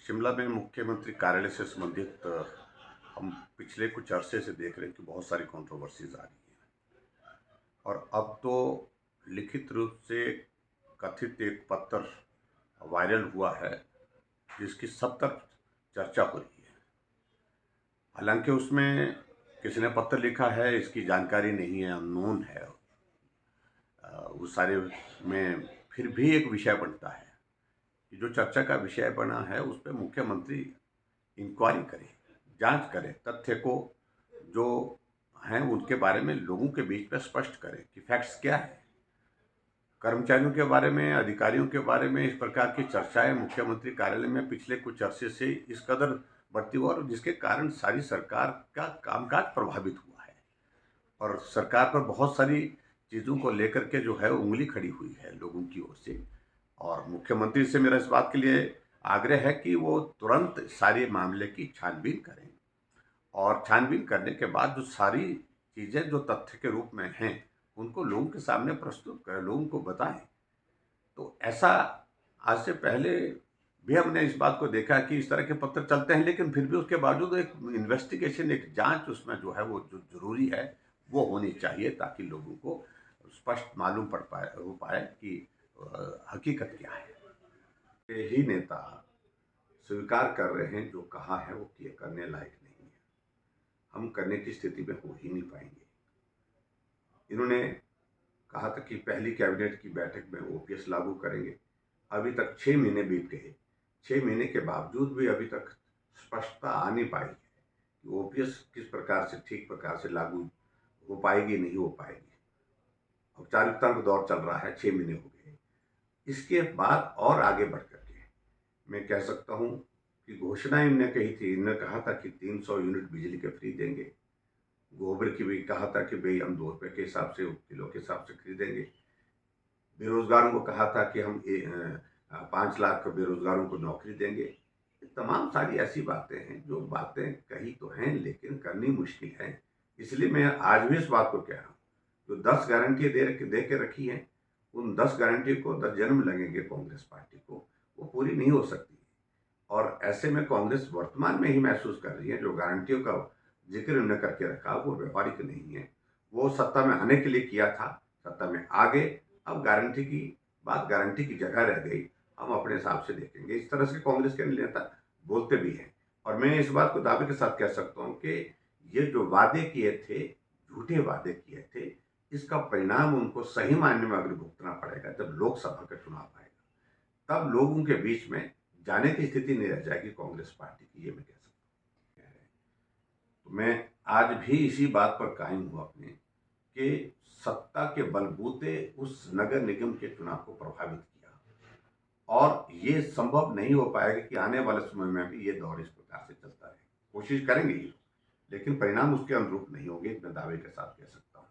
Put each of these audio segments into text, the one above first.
शिमला में मुख्यमंत्री कार्यालय से संबंधित हम पिछले कुछ अरसे से देख रहे हैं कि बहुत सारी कंट्रोवर्सीज आ रही हैं। और अब तो लिखित रूप से कथित एक पत्र वायरल हुआ है जिसकी सब तरफ चर्चा हो रही है। हालांकि उसमें किसी ने पत्र लिखा है इसकी जानकारी नहीं है, अननोन है। उस सारे में फिर भी एक विषय बनता है कि जो चर्चा का विषय बना है उस पर मुख्यमंत्री इंक्वायरी करे, जांच करे, तथ्य को जो हैं उनके बारे में लोगों के बीच में स्पष्ट करे कि फैक्ट्स क्या है। कर्मचारियों के बारे में, अधिकारियों के बारे में इस प्रकार की चर्चाएं मुख्यमंत्री कार्यालय में पिछले कुछ अरसे से इस कदर बढ़ती हुआ और जिसके कारण सारी सरकार का कामकाज प्रभावित हुआ है। और सरकार पर बहुत सारी चीज़ों को लेकर के जो है उंगली खड़ी हुई है लोगों की ओर से। और मुख्यमंत्री से मेरा इस बात के लिए आग्रह है कि वो तुरंत सारे मामले की छानबीन करें और छानबीन करने के बाद जो सारी चीज़ें जो तथ्य के रूप में हैं उनको लोगों के सामने प्रस्तुत करें, लोगों को बताएं। तो ऐसा आज से पहले भी हमने इस बात को देखा कि इस तरह के पत्र चलते हैं, लेकिन फिर भी उसके बावजूद एक इन्वेस्टिगेशन, एक जांच उसमें जो है वो जो जरूरी है वो होनी चाहिए ताकि लोगों को स्पष्ट मालूम पड़ पाए हो पाए कि हकीकत क्या है। ये ही नेता स्वीकार कर रहे हैं जो कहा है वो किए करने लायक नहीं है, हम करने की स्थिति में हो ही नहीं पाएंगे। इन्होंने कहा था कि पहली कैबिनेट की बैठक में ओपीएस लागू करेंगे। अभी तक 6 महीने बीत गए। 6 महीने के बावजूद भी अभी तक स्पष्टता आ नहीं पाई है कि ओपीएस किस प्रकार से ठीक प्रकार से लागू हो पाएगी, नहीं हो पाएगी। औपचारिकता का दौर चल रहा है, 6 महीने हो गए। इसके बाद और आगे बढ़ करके मैं कह सकता हूँ कि घोषणा इनने कही थी, इन्होंने कहा था कि 300 यूनिट बिजली के फ्री देंगे। गोबर की भी कहा था कि भाई हम 2 रुपये के हिसाब से, किलो के हिसाब से खरीदेंगे। बेरोजगारों को कहा था कि हम 5 लाख बेरोजगारों को नौकरी देंगे। तमाम सारी ऐसी बातें हैं जो बातें कही तो हैं लेकिन करनी मुश्किल है। इसलिए मैं आज भी इस बात को कह रहा हूँ, जो 10 गारंटी दे के रखी हैं उन 10 गारंटी को 10 जन्म लगेंगे कांग्रेस पार्टी को, वो पूरी नहीं हो सकती। और ऐसे में कांग्रेस वर्तमान में ही महसूस कर रही है जो गारंटियों का जिक्र उन्होंने करके रखा वो व्यवहारिक नहीं है। वो सत्ता में आने के लिए किया था, सत्ता में आ गए, अब गारंटी की बात गारंटी की जगह रह गई, हम अपने हिसाब से देखेंगे। इस तरह से कांग्रेस के नेता बोलते भी हैं। और मैं इस बात को दावे के साथ कह सकता हूँ कि ये जो वादे किए थे, झूठे वादे किए थे, इसका परिणाम उनको सही मायने में अगर भुगतना पड़ेगा जब लोकसभा का चुनाव आएगा, तब लोगों के बीच में जाने की स्थिति नहीं रह जाएगी कांग्रेस पार्टी की, ये मैं कह सकता हूँ। तो मैं आज भी इसी बात पर कायम हूँ अपने कि सत्ता के बलबूते उस नगर निगम के चुनाव को प्रभावित किया और ये संभव नहीं हो पाएगा कि आने वाले समय में भी ये दौर इस प्रकार से चलता रहे। कोशिश करेंगे ही, लेकिन परिणाम उसके अनुरूप नहीं होंगे, मैं दावे के साथ कह सकता हूँ।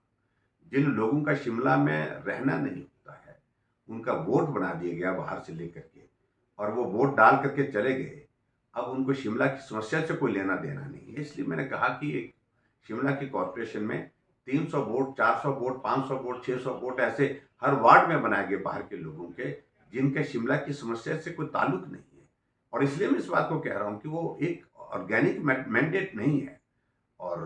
जिन लोगों का शिमला में रहना नहीं होता है उनका वोट बना दिया गया बाहर से लेकर के, और वो वोट डाल करके चले गए। अब उनको शिमला की समस्या से कोई लेना देना नहीं है। इसलिए मैंने कहा कि एक शिमला की कॉरपोरेशन में 300 वोट, 400 वोट, 500 वोट, 600 वोट ऐसे हर वार्ड में बनाए गए बाहर के लोगों के, जिनके शिमला की समस्या से कोई ताल्लुक नहीं है। और इसलिए मैं इस बात को कह रहा हूँ कि वो एक ऑर्गेनिक मैंडेट नहीं है। और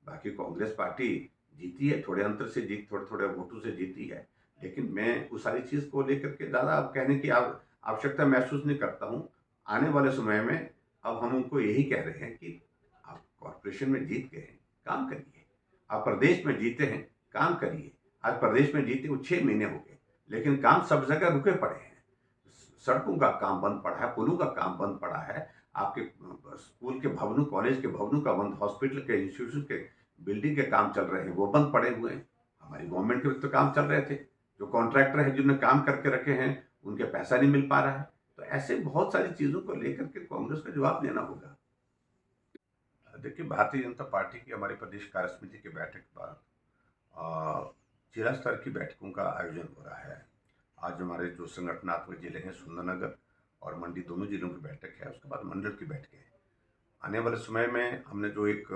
बाकी कांग्रेस पार्टी जीती है, थोड़े अंतर से थोड़े थोड़े वोटों से जीती है, लेकिन मैं उस सारी चीज़ को लेकर के ज़्यादा अब कहने की आवश्यकता महसूस नहीं करता हूँ। आने वाले समय में अब हम उनको यही कह रहे हैं कि आप कॉरपोरेशन में जीत गए हैं, काम करिए। आप प्रदेश में जीते हैं, काम करिए। आज प्रदेश में जीते हुए 6 महीने हो गए, लेकिन काम सब जगह रुके पड़े हैं। सड़कों का काम बंद पड़ा है, पुलों का काम बंद पड़ा है, आपके स्कूल के भवनों, कॉलेज के भवनों का बंद, हॉस्पिटल के, इंस्टीट्यूशन के बिल्डिंग के काम चल रहे हैं, वो बंद पड़े हुए हैं। हमारी गवर्नमेंट के तो काम चल रहे थे, जो कॉन्ट्रैक्टर हैं जिन्होंने काम करके रखे हैं उनके पैसा नहीं मिल पा रहा है। तो ऐसे बहुत सारी चीज़ों को लेकर के कांग्रेस को जवाब देना होगा। देखिए, भारतीय जनता पार्टी की हमारी प्रदेश कार्य समिति की बैठक के बाद जिला स्तर की बैठकों का आयोजन हो रहा है। आज हमारे जो संगठनात्मक जिले हैं सुंदरनगर और मंडी, दोनों जिलों की बैठक है। उसके बाद मंडल की बैठकें हैं। आने वाले समय में हमने जो एक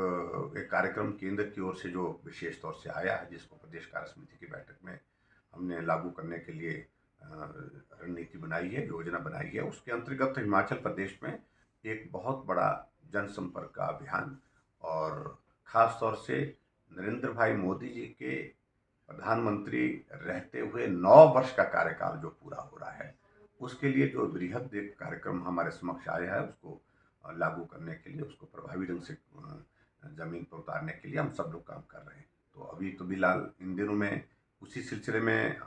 कार्यक्रम केंद्र की ओर से जो विशेष तौर से आया है, जिसको प्रदेश कार्य समिति की बैठक में हमने लागू करने के लिए रणनीति बनाई है, योजना बनाई है। उसके अंतर्गत हिमाचल प्रदेश में एक बहुत बड़ा जनसंपर्क का अभियान और ख़ास तौर से नरेंद्र भाई मोदी जी के प्रधानमंत्री रहते हुए 9 वर्ष का कार्यकाल जो पूरा हो रहा है, उसके लिए जो बृहद एक कार्यक्रम हमारे समक्ष आया है, उसको लागू करने के लिए, उसको प्रभावी ढंग से ज़मीन पर उतारने के लिए हम सब लोग काम कर रहे हैं। तो अभी तो फिलहाल इन दिनों में उसी सिलसिले में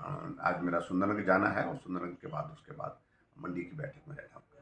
आज मेरा सुंदरनगर जाना है और सुंदरनगर के बाद उसके बाद मंडी की बैठक में रहना होगा।